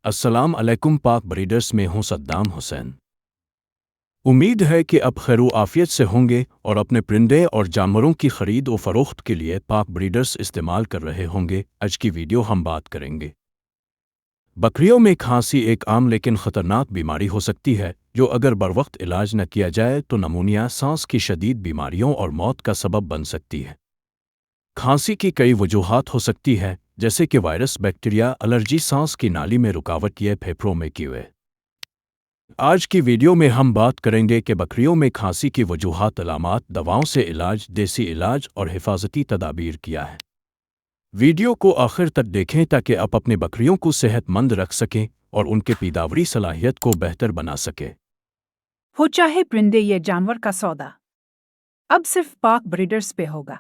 السلام علیکم پاک بریڈرز میں ہوں صدام حسین۔ امید ہے کہ اب خیر و عافیت سے ہوں گے اور اپنے پرندے اور جانوروں کی خرید و فروخت کے لیے پاک بریڈرز استعمال کر رہے ہوں گے۔ آج کی ویڈیو ہم بات کریں گے بکریوں میں کھانسی ایک عام لیکن خطرناک بیماری ہو سکتی ہے جو اگر بروقت علاج نہ کیا جائے تو نمونیا، سانس کی شدید بیماریوں اور موت کا سبب بن سکتی ہے۔ کھانسی کی کئی وجوہات ہو سکتی ہے جیسے کہ وائرس، بیکٹیریا، الرجی، سانس کی نالی میں رکاوٹ یا پھیپھڑوں میں کیڑے۔ آج کی ویڈیو میں ہم بات کریں گے کہ بکریوں میں کھانسی کی وجوہات، علامات، دواؤں سے علاج، دیسی علاج اور حفاظتی تدابیر کیا ہے۔ ویڈیو کو آخر تک دیکھیں تاکہ آپ اپنے بکریوں کو صحت مند رکھ سکیں اور ان کے پیداواری صلاحیت کو بہتر بنا سکیں۔ ہو چاہے پرندے یا جانور کا سودا، اب صرف پاک بریڈرز پہ ہوگا۔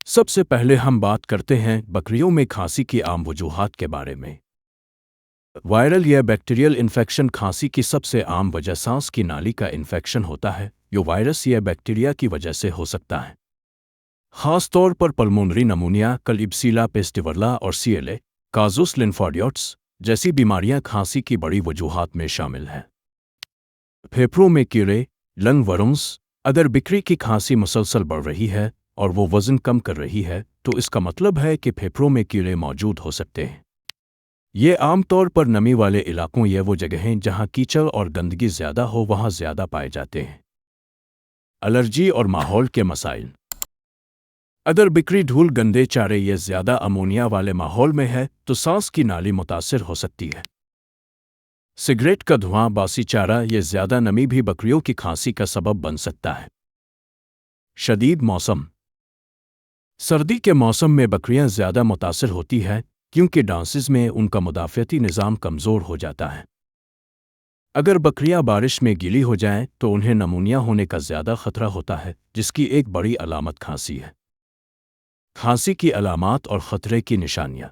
سب سے پہلے ہم بات کرتے ہیں بکریوں میں کھانسی کی عام وجوہات کے بارے میں۔ وائرل یا بیکٹیریل انفیکشن کھانسی کی سب سے عام وجہ سانس کی نالی کا انفیکشن ہوتا ہے جو وائرس یا بیکٹیریا کی وجہ سے ہو سکتا ہے۔ خاص طور پر پلمونری نمونیا، کلیبسیلا پیسٹیورلا اور CLA کازوس لنفادیوٹس جیسی بیماریاں کھانسی کی بڑی وجوہات میں شامل ہیں۔ پھیپھڑوں میں کیڑے، لنگ ورمز۔ اگر بکری کی کھانسی مسلسل بڑھ رہی ہے اور وہ وزن کم کر رہی ہے تو اس کا مطلب ہے کہ پھیپھڑوں میں کیڑے موجود ہو سکتے ہیں۔ یہ عام طور پر نمی والے علاقوں یا وہ جگہیں جہاں کیچڑ اور گندگی زیادہ ہو وہاں زیادہ پائے جاتے ہیں۔ الرجی اور ماحول کے مسائل۔ اگر بکری دھول، گندے چارے یا زیادہ امونیا والے ماحول میں ہے تو سانس کی نالی متاثر ہو سکتی ہے۔ سگریٹ کا دھواں، باسی چارہ یا زیادہ نمی بھی بکریوں کی کھانسی کا سبب بن سکتا ہے۔ شدید موسم۔ سردی کے موسم میں بکریاں زیادہ متاثر ہوتی ہیں کیونکہ ڈانسز میں ان کا مدافعتی نظام کمزور ہو جاتا ہے۔ اگر بکریاں بارش میں گیلی ہو جائیں تو انہیں نمونیا ہونے کا زیادہ خطرہ ہوتا ہے جس کی ایک بڑی علامت کھانسی ہے۔ کھانسی کی علامات اور خطرے کی نشانیاں۔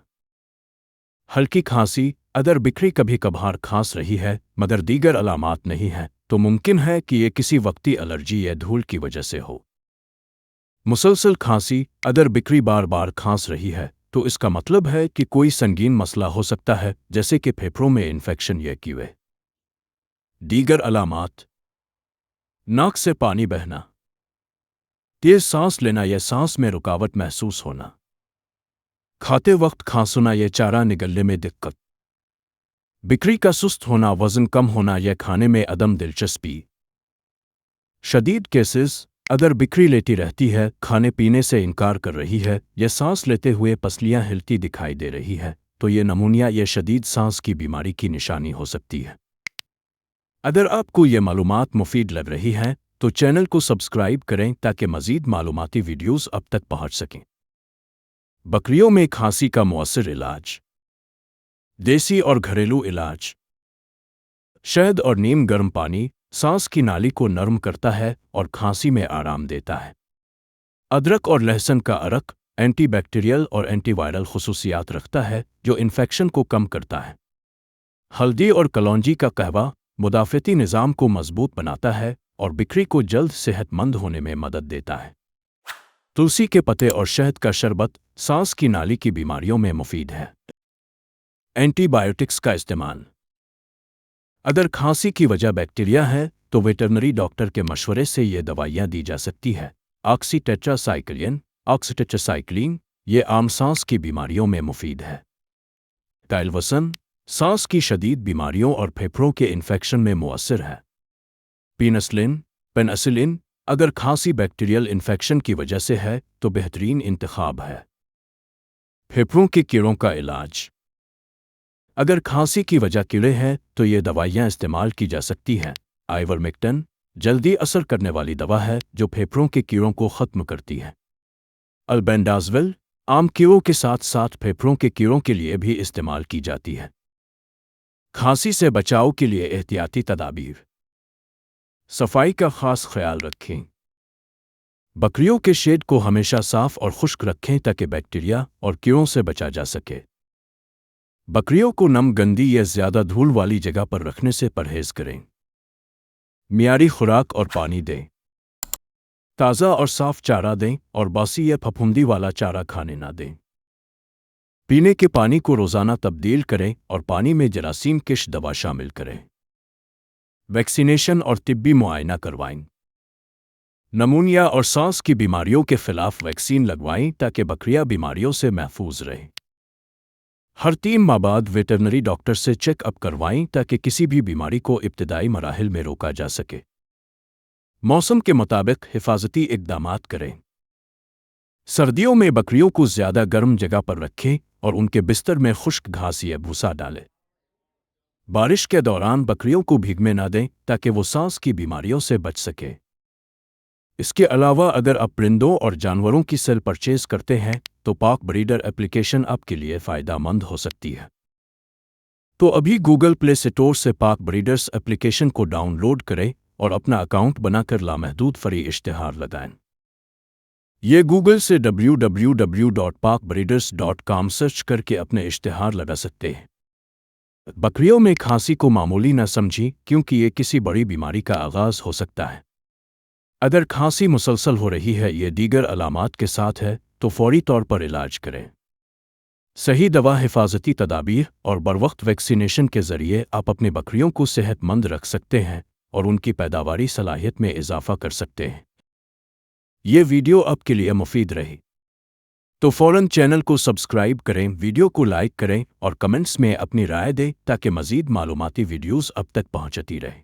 ہلکی کھانسی۔ اگر بکری کبھی کبھار کھانس رہی ہے مگر دیگر علامات نہیں ہیں تو ممکن ہے کہ یہ کسی وقتی الرجی یا دھول کی وجہ سے ہو۔ مسلسل کھانسی۔ اگر بکری بار بار کھانس رہی ہے تو اس کا مطلب ہے کہ کوئی سنگین مسئلہ ہو سکتا ہے جیسے کہ پھیپھڑوں میں انفیکشن یا کیڑے۔ دیگر علامات: ناک سے پانی بہنا، تیز سانس لینا یا سانس میں رکاوٹ محسوس ہونا، کھاتے وقت کھانسنا یا چارہ نگلنے میں دقت، بکری کا سست ہونا، وزن کم ہونا یا کھانے میں عدم دلچسپی۔ شدید کیسز: اگر بکری لیٹی رہتی ہے، کھانے پینے سے انکار کر رہی ہے یا سانس لیتے ہوئے پسلیاں ہلتی دکھائی دے رہی ہے تو یہ نمونیا یا شدید سانس کی بیماری کی نشانی ہو سکتی ہے۔ اگر آپ کو یہ معلومات مفید لگ رہی ہیں تو چینل کو سبسکرائب کریں تاکہ مزید معلوماتی ویڈیوز اب تک پہنچ سکیں۔ بکریوں میں کھانسی کا مؤثر علاج۔ دیسی اور گھریلو علاج۔ شہد اور نیم گرم پانی سانس کی نالی کو نرم کرتا ہے اور کھانسی میں آرام دیتا ہے۔ ادرک اور لہسن کا عرق اینٹی بیکٹیریل اور اینٹی وائرل خصوصیات رکھتا ہے جو انفیکشن کو کم کرتا ہے۔ ہلدی اور کلونجی کا قہوہ مدافعتی نظام کو مضبوط بناتا ہے اور بکری کو جلد صحت مند ہونے میں مدد دیتا ہے۔ تلسی کے پتے اور شہد کا شربت سانس کی نالی کی بیماریوں میں مفید ہے۔ اینٹی بائیوٹکس کا استعمال۔ اگر کھانسی کی وجہ بیکٹیریا ہے تو ویٹرنری ڈاکٹر کے مشورے سے یہ دوائیاں دی جا سکتی ہے۔ آکسی ٹیٹرا سائکلین، آکسیٹیٹراسائکلین یہ عام سانس کی بیماریوں میں مفید ہے۔ ٹائلوسن سانس کی شدید بیماریوں اور پھیپھڑوں کے انفیکشن میں مؤثر ہے۔ پینسلین اگر کھانسی بیکٹیریل انفیکشن کی وجہ سے ہے تو بہترین انتخاب ہے۔ پھیپھڑوں کے کیڑوں کا علاج۔ اگر کھانسی کی وجہ کیڑے ہیں تو یہ دوائیاں استعمال کی جا سکتی ہیں۔ آئیورمیکٹن جلدی اثر کرنے والی دوا ہے جو پھیپھڑوں کے کیڑوں کو ختم کرتی ہے۔ البینڈازول عام کیڑوں کے ساتھ ساتھ پھیپھڑوں کے کیڑوں کے لیے بھی استعمال کی جاتی ہے۔ کھانسی سے بچاؤ کے لیے احتیاطی تدابیر۔ صفائی کا خاص خیال رکھیں۔ بکریوں کے شیڈ کو ہمیشہ صاف اور خشک رکھیں تاکہ بیکٹیریا اور کیڑوں سے بچا جا سکے۔ بکریوں کو نم، گندی یا زیادہ دھول والی جگہ پر رکھنے سے پرہیز کریں۔ معیاری خوراک اور پانی دیں۔ تازہ اور صاف چارہ دیں اور باسی یا پھپھوندی والا چارہ کھانے نہ دیں۔ پینے کے پانی کو روزانہ تبدیل کریں اور پانی میں جراثیم کش دوا شامل کریں۔ ویکسینیشن اور طبی معائنہ کروائیں۔ نمونیا اور سانس کی بیماریوں کے خلاف ویکسین لگوائیں تاکہ بکریاں بیماریوں سے محفوظ رہیں۔ ہر 3 ماہ بعد ویٹرنری ڈاکٹر سے چیک اپ کروائیں تاکہ کسی بھی بیماری کو ابتدائی مراحل میں روکا جا سکے۔ موسم کے مطابق حفاظتی اقدامات کریں۔ سردیوں میں بکریوں کو زیادہ گرم جگہ پر رکھیں اور ان کے بستر میں خشک گھاس یا بھوسا ڈالیں۔ بارش کے دوران بکریوں کو بھیگنے نہ دیں تاکہ وہ سانس کی بیماریوں سے بچ سکیں۔ اس کے علاوہ اگر آپ پرندوں اور جانوروں کی سیل پرچیز کرتے ہیں تو پاک بریڈر ایپلیکیشن آپ کے لیے فائدہ مند ہو سکتی ہے۔ تو ابھی گوگل پلے اسٹور سے پاک بریڈرز ایپلیکیشن کو ڈاؤن لوڈ کریں اور اپنا اکاؤنٹ بنا کر لامحدود فری اشتہار لگائیں۔ یہ گوگل سے www.pakbreeders.com سرچ کر کے اپنے اشتہار لگا سکتے ہیں۔ بکریوں میں کھانسی کو معمولی نہ سمجھیں کیونکہ یہ کسی بڑی بیماری کا آغاز ہو سکتا ہے۔ اگر کھانسی مسلسل ہو رہی ہے یا دیگر علامات کے ساتھ ہے تو فوری طور پر علاج کریں۔ صحیح دوا، حفاظتی تدابیر اور بروقت ویکسینیشن کے ذریعے آپ اپنی بکریوں کو صحت مند رکھ سکتے ہیں اور ان کی پیداواری صلاحیت میں اضافہ کر سکتے ہیں۔ یہ ویڈیو آپ کے لیے مفید رہی تو فوراً چینل کو سبسکرائب کریں، ویڈیو کو لائک کریں اور کمنٹس میں اپنی رائے دیں تاکہ مزید معلوماتی ویڈیوز اب تک پہنچتی رہیں۔